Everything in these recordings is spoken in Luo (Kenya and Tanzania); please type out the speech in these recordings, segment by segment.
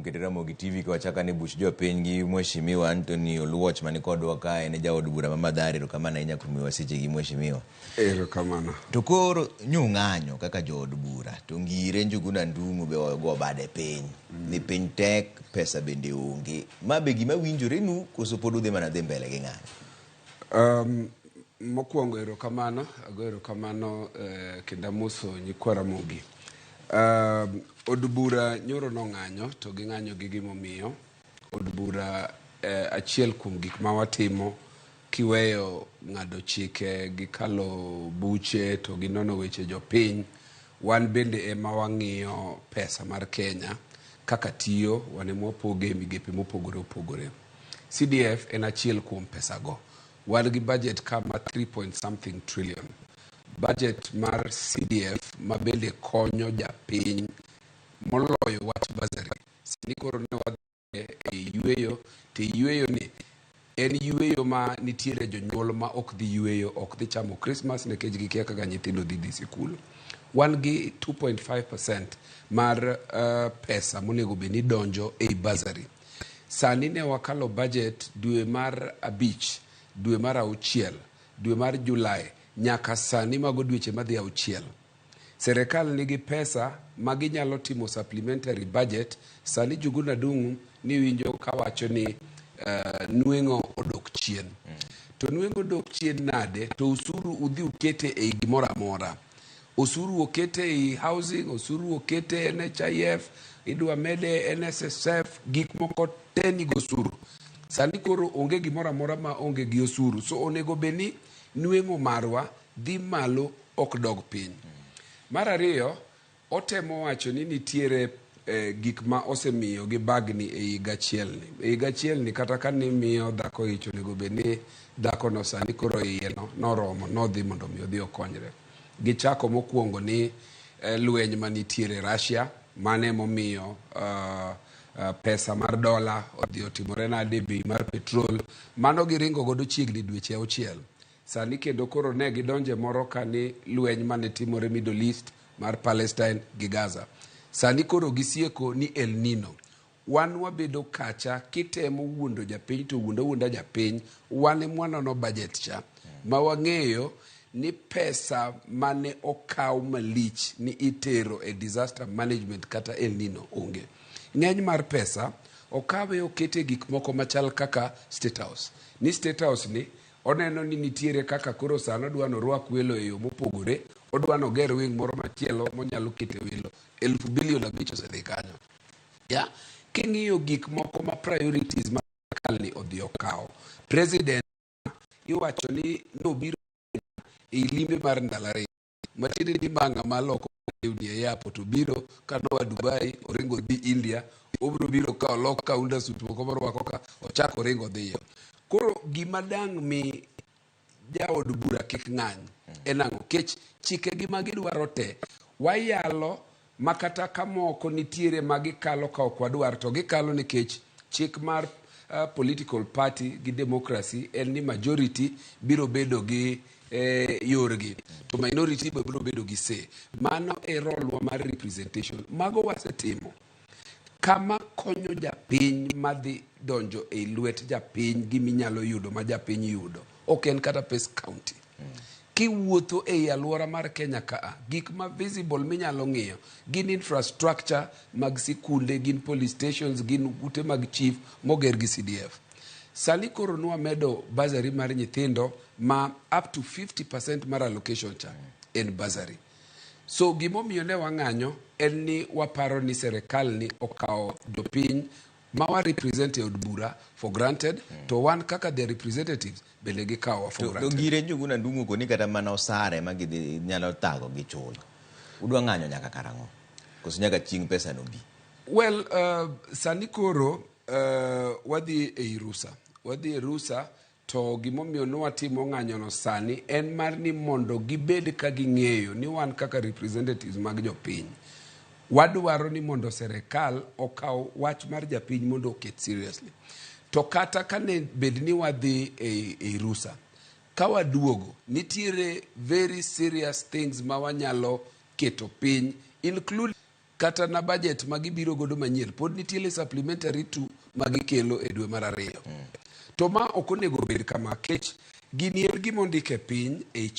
mokete Ramogi TV kwa chaka ni bush jo pengi mheshimiwa Anthony Oluoch mani kodwa ka ene jaod bura mamadhari ro kama na inya kumiwa seche gi mheshimiwa. Kamano. To koro nyung'anyo kaka jood bura to ngire Njuguna Ndung'u be go bade piny. Ni piny tek pesa bende onge. Ma be gima winjore nu koso pod udhi mana dhi mbele gi ng'anyo. Mokwongo erokamano, ago erokamano kenda muso nyikwa Ramogi. Od bura nyoro no ng'anyo to gi ng'anyo gi gimomiyo. Od bura achiel kuom gik ma watimo kiweyo ng'ado chike gi kalo buche to gi nono weche jopiny. Wan bende ema wang'iyo pesa mar Kenya kaka tiyo wane mwapoge migepe mopogore opogore. CDF en achiel kuom pesa go. Wan gi budget kama 3 trillion. Budget mar CDF ma bende konyo japiny moloyo wach bazari. Sini koro ne wadhi e yueyo, te yueyo ni en yueyo ma nitiere jonyuol ma ok dhi yueyo, ok dhi chamo Christmas nekech gikia kaka nyithindo dhi sikul. Wan gi 2.5% mar pesa monego be ni donjo e bazari. Sani ne wakalo budget dwe mar abich, dwe mar auchiel, dwe mar Julai, nyaka sani mago dweche madhi auchiel. Serikal nigi pesa maginyalo timo supplementary budget. Sani Njuguna Ndung'u ni winjo kawacho ni nweng'o odok chien. To nweng'o odok chien nade to usuru udhi ukete e gimora mora. Usuru okete e housing, usuru okete e NHIF, idwa mede NSSF, gik moko teni gosuru. Sani koro onge gimora mora ma onge gi osuru. So onego beni nweng'o marwa dhi malo ok dog piny. Mar ariyo, otemo wacho ni nitiere gik ma osemiyo gi bagni e higa chielni. E higa chielni kata ka ni miyo dhako ich onego beni dhako no sani koro iye noromo, nodhi mondo mi odhi okonyre. Gichako mokwongo ni lweny manitiere Russia, mane momiyo pesa mar dola odhi otimore nade, bei mar petrol, mano giringo godo chiegni dweche auchiel. Sani kendo koro ne gidonje moro ka ni lweny mane timore Middle East mar Palestine gi Gaza. Sani koro gisieko ni El Nino. Wan wabedo kacha kitemo wuondo japiny to wuonda japiny, wane mwanono budget cha. Ma wang'eyo ni pesa mane okaw malich ni itero e disaster management kata El Nino onge. Ng'eny mar pesa okawe okete gik moko machal kaka State House. Ni State House ni oneno ni nitiere kaka koro sano dwano rwak welo e yo mopogore, odwano ger wing moro machielo monyalo kete welo 1,000 billion osedhi kanyo. Ya, king'iyo gik moko ma priorities ma kalni odhi okaw. President iwacho ni nobiro e limbe mar ndalare. Matinde ni manga maloko e yapo to biro kanoa Dubai, oringo dhi India, obro biro ka olok kaunda suit moko morwako ka ochako ringo dhiyo. Koro gima dang' mi jaod bura kik ng'any en ang'o? Kech chike gi magidwaro te wayalo makata kamoko nitiere magikalo ka ok wadwar to gikalo nikech chik mar political party gi democracy en ni majority biro bedo gi yorgi to minority biro bedo gi say. Mano e rolwa mar representation. Mago wasetimo. Kama konyo japiny madhi donjo e lwet japiny giminyalo yudo ma japiny yudo. Ok en kata pes county. Kiwuotho e alwora mar Kenya kaa, gik ma visible minyalo ng'iyo, gin infrastructure mag sikunde, gin police stations, gin ute mag chief moger gi CDF. Sani koro nwa medo bazari mar nyithindo ma up to 50% mar allocation cha en bazari. So gimomiyo ne wang'anyo en ni waparo ni serikal ni okawo jopiny ma wa represent od bura for granted, to wan kaka the representatives bende gikawo for granted. To ngire Njuguna Ndung'u ko ni kata mana osare ma gidhi nyalo thago gi chulo. Udwa ng'anyo nyaka karang'o? Koso nyaka chieng' pesa no bi? Well, sani koro wadhi e rusa. Wadhi e rusa to gimomiyo nwatimo ng'anyo no sani en mar ni mondo gibed ka ging'eyo ni wan kaka representatives mag jopiny. Wadwaro ni mondo serikal okaw wach mar japiny mondo oket seriously. To kata kane bed ni wadhi e rusa, ka waduogo nitiere very serious things ma wanyalo keto piny, including kata na budget magibiro godo manyien pod nitiere supplementary to magikelo e dwe mar ariyo. To ma ok onego bed kama kech gini en gimondike piny e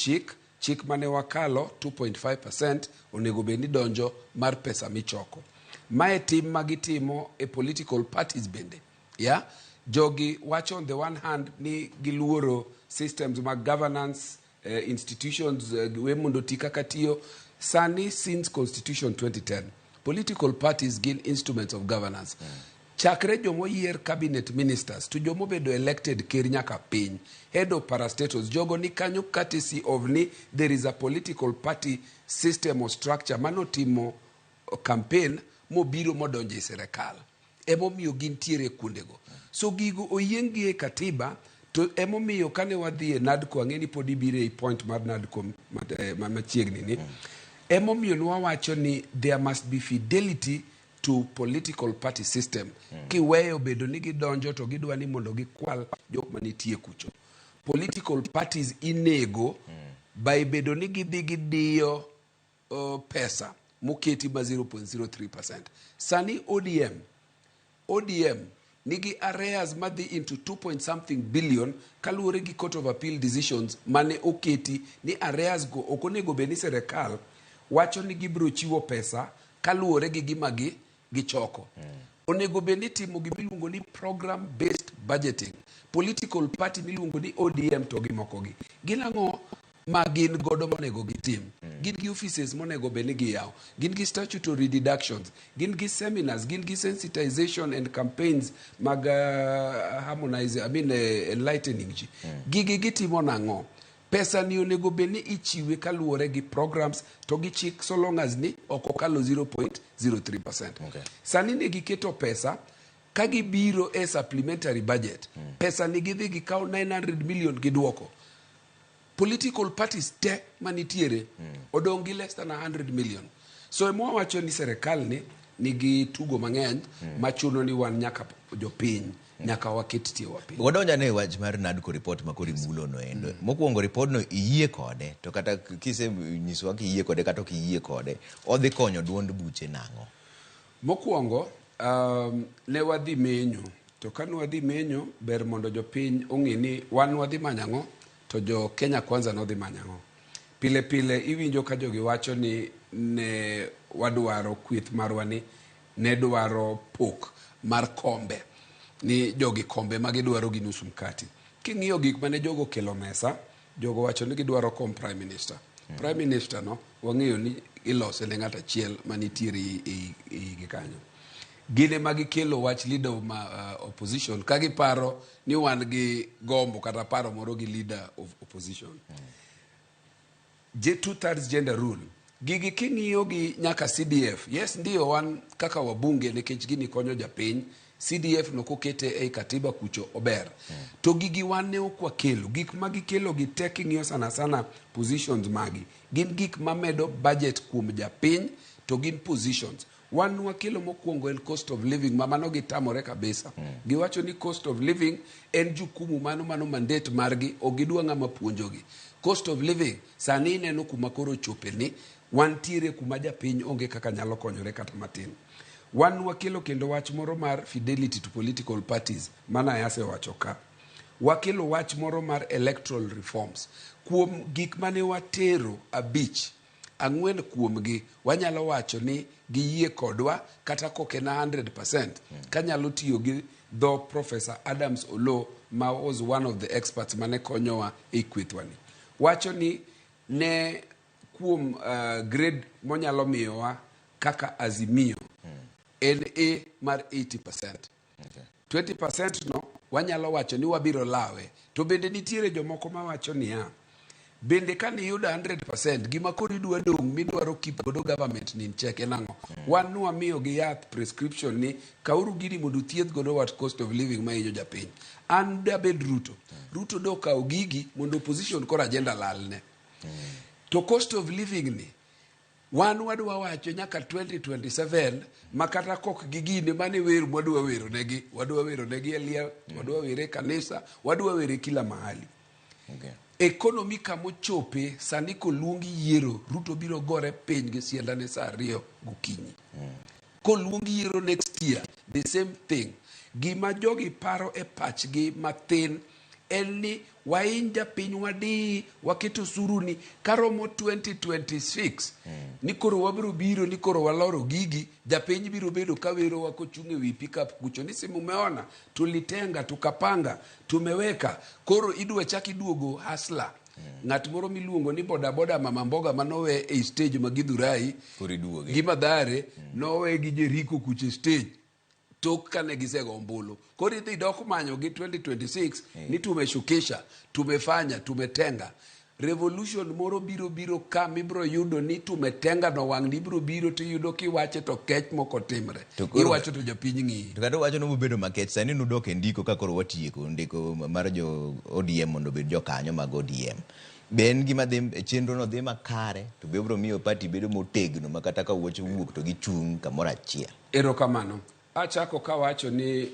chik mane wakalo 2.5% onego bed ni donjo mar pesa michoko. Mae tim magitimo e political parties bende. Yeah? Jogi wacho on the one hand ni giluoro systems mag governance institutions we mondo tika katiyo sani since constitution 2010 political parties gin instruments of governance. Chakre jomo yier cabinet ministers to jomo bedo elected ker nyaka piny head of parastatals jogo ni kanyo courtesy of ni there is a political party system or structure manotimo campaign mobiro modonje e serikal emomiyo gintiere kundego. So gigo oyiengi e katiba to emomiyo kane wadhi e NADCO ang'eni pod ibire e point mar NADCO machiegni ni emomiyo nwawacho ni there must be fidelity to political party system. Kiweyo bedo ni gidonjo to gidwa ni mondo gikwal jok manitie kucho. Political parties inego by bedo ni gidhi gidiyo pesa moketi ma 0.03%. Sani ODM nigi arrears madhi into 2 billion kaluwore gi Court of Appeal decisions mane oketi ni arrears go okonego beni serikal wacho ni gibro chiwo pesa kaluwore gi gima gichoko. Onego beni timo gimiluongo ni program based budgeting. Political party miluongo ni ODM to gimokogi ginang'o ma gin godo monego gitim. Gin gi offices monego beni giyaw, gin gi statutory deductions, gin gi seminars, gin gi sensitization and campaigns mag enlightening ji. Gigi gitimo nang'o? Pesa ni onego beni ichiwe kaluwore gi programs to gi chik so long as ni okokalo 0.03%. Sani ne giketo pesa kagibiro e supplementary budget. Pesa ni gidhi gikaw 900 million giduoko. Political parties te manitiere odongi less than 100 million. So emo wacho ni serikal ni nigi tugo mang'eny machuno ni wan nyaka jopiny nyaka waket tie wapiny. Wadonja ne wach mar NADCO report makori mulo no endo. Mokwongo report no iyie kode to kata kise nyiswa ki iyie kode kata ki iyie kode odhi konyo duond buche nang'o. Mokwongo ne wadhi menyo to kan wadhi menyo ber mondo jopiny ong'e ni wan wadhi manyang'o to jo Kenya kwanza no dhi manyang'o. Pile pile iwinjo ka jogi wacho ni ne wadwaro kwith marwa ni ne dwaro pok mar kombe ni jogi kombe magidwaro gi nusu mkati. King'iyo gik mane jogo kelo mesa jogo wacho ni gidwaro kom prime minister. Prime minister no wang'eyo ni ilose ne ng'at achiel manitiere i gikanyo. Gine magikelo wach leader of opposition kagiparo ni wan gi gombo kata paro moro gi leader of opposition. 2/3 gender rule. Gigi king'iyo gi nyaka CDF. Yes, ndiyo wan kaka wabunge nikech gini konyo japiny. CDF no kokete e katiba kucho ober. To gigi wan ne okwa kelo. Gik magikelo gi tek ng'iyo sana positions magi. Gin gik mamedo budget kuom japiny to gin positions. Wan wakelo mokwongo en cost of living mamano gitamore kabisa. Giwacho ni cost of living en jukumu mano mandate margi ogidwa ng'ama puonjogi. Cost of living sani neno kuma koro chope ni wantiere kuma japiny onge kaka nyalo konyore kata matin. Wan wakelo kendo wach moro mar fidelity to political parties mana yase wacho ka. Wakelo wach moro mar electoral reforms. Kuom gik mane watero abich, ang'wen kuomgi wanyalo wacho ni giyie kodwa kata koke na 100% kanyalo tiyo gi dho Professor Adams Oluoch ma was one of the experts mane konyowa e kwithwani. Wacho ni ne kuom grade monyalo miyowa kaka azimio NA mar 80%. 20% no wanyalo wacho ni wabiro lawe. To bende nitiere jomoko ma wacho ni bende kan iyudo 100% gima koro idwa dong' midwaro keep godo government ni check enang'o. Wan wamiyo gi yath prescription ni kauru gini mondo thieth godo what cost of living ma inyo japiny. An dabed Ruto do kaw gigi mondo opposition kora agenda lalne. To cost of living ni wan wadwa wacho nyaka 2027 makata kok gigine mane wer wadwa wero negi elia, wadwa were kanisa, wadwa were kila mahali. Ekonomi kamochope sani koluongi yiero Ruto biro gore piny gi siendane saa 2 gokinyi. Koluongi yiero next year the same thing. Gima jogi paro e pachgi mathin en ni wainy japiny wadi waketo suruni karomo 2026 ni koro wabiro biro ni koro waloro gigi japiny biro bedo kawero wako chunge wi pickup kucho ni simu meona tulitenga tukapanga tumeweka koro idwa chaki duogo hasla. Ng'at moro miluongo ni boda mama mboga manowe e stage magidhurai gima dhare nowe gi Jeriko kuche stage tok kane gisego ombulu. Koro idhi dok manyo gi 2026 ni tumeshukisha, tumefanya, tumetenga. Revolution moro biro ka mibro yudo ni tumetenga no wang' ni biro to yudo kiwache to kech moko timre. Iwacho to jopiny ng'i. To kata wacho no bedo makech sani nudok e ndiko ka koro watieko ndiko mar jo ODM mondo bed jo kanyo mag ODM. Ben gima dhi chenro no dhi makare to be bro miyo party bedo motegno makata ka wuoche wuok to gichung' kamoro achiel. Erokamano. Achako kawacho ni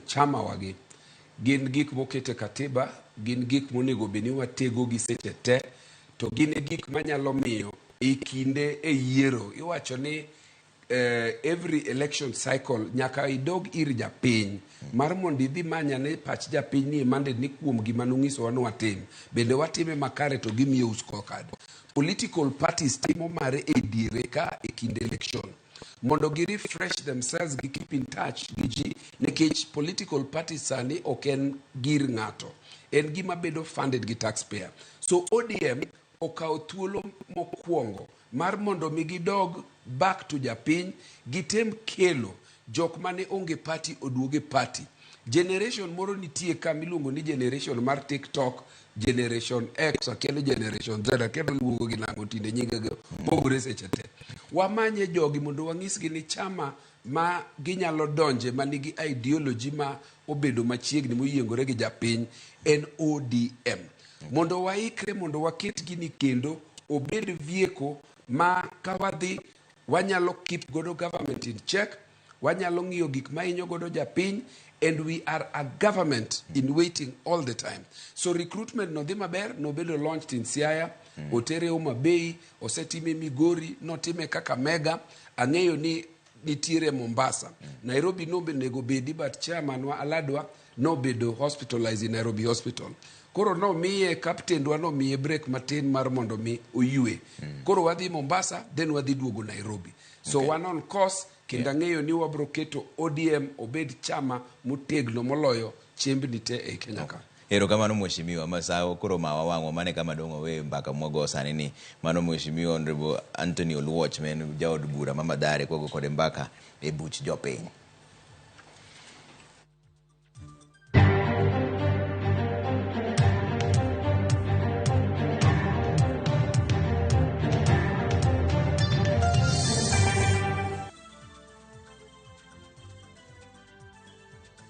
chama wagi gin gik mokete katiba, gin gik monego beni watego gi seche te, to gin gik manyalo miyo e kinde e yiero. Iwacho ni every election cycle nyaka idog ir japiny mar mondo idhi manya ne pach japiny ni mande ni kuom gima nong'iso wa watim bende watime makare to gimiyo scorecard. Political parties timo mare e diere ka e kinde election mondo gi refresh themselves gi keep in touch gi ji nekech political parties sani oken gir ng'ato, en gima bedo funded gi taxpayer. So ODM okawo thuolo mokwongo mar mondo mi gidog back to japiny gitem kelo jok mane onge party oduoge party. Generation moro nitie ka miluongo ni generation mar TikTok, generation X, akele generation Z, akele luongo gi nango tinde nyingego pogore seche te. Wamanye jogi mondo wang'isgi ni chama ma ginyalo donje manigi ideology ma obedo machiegni moyiengore gi japiny en ODM. Mondo waikre mondo waket gini kendo obed vieko ma kawadhi wanyalo keep godo government in check, wanyalo ng'iyo gik ma inyo godo japiny, and we are a government in waiting all the time. So recruitment no dhi maber, no bedo launched in Siaya, otere Homa Bay, osetime Migori, notime Kakamega, ang'eyo ni nitiere Mombasa. Nairobi no nego bedi, but chairman wa Aladwa no bedo hospitalized in Nairobi Hospital. Koro no miye captain dwa no miye break matin mar mondo mi oyue. Koro wadhi Mombasa, then wadhi duogo Nairobi. So one on course, kenda ng'eyo ni wabro keto ODM obed chama motegno moloyo chiembni te e Kenya ka. Erokamano mheshimiwa Masao koro mawa wang'o mane kama dongo we mbaka mwago sani ni mano mheshimiwa Honorable Anthony Oluoch men jaod bura Mama Dare kogo kode mbaka e buch jopiny.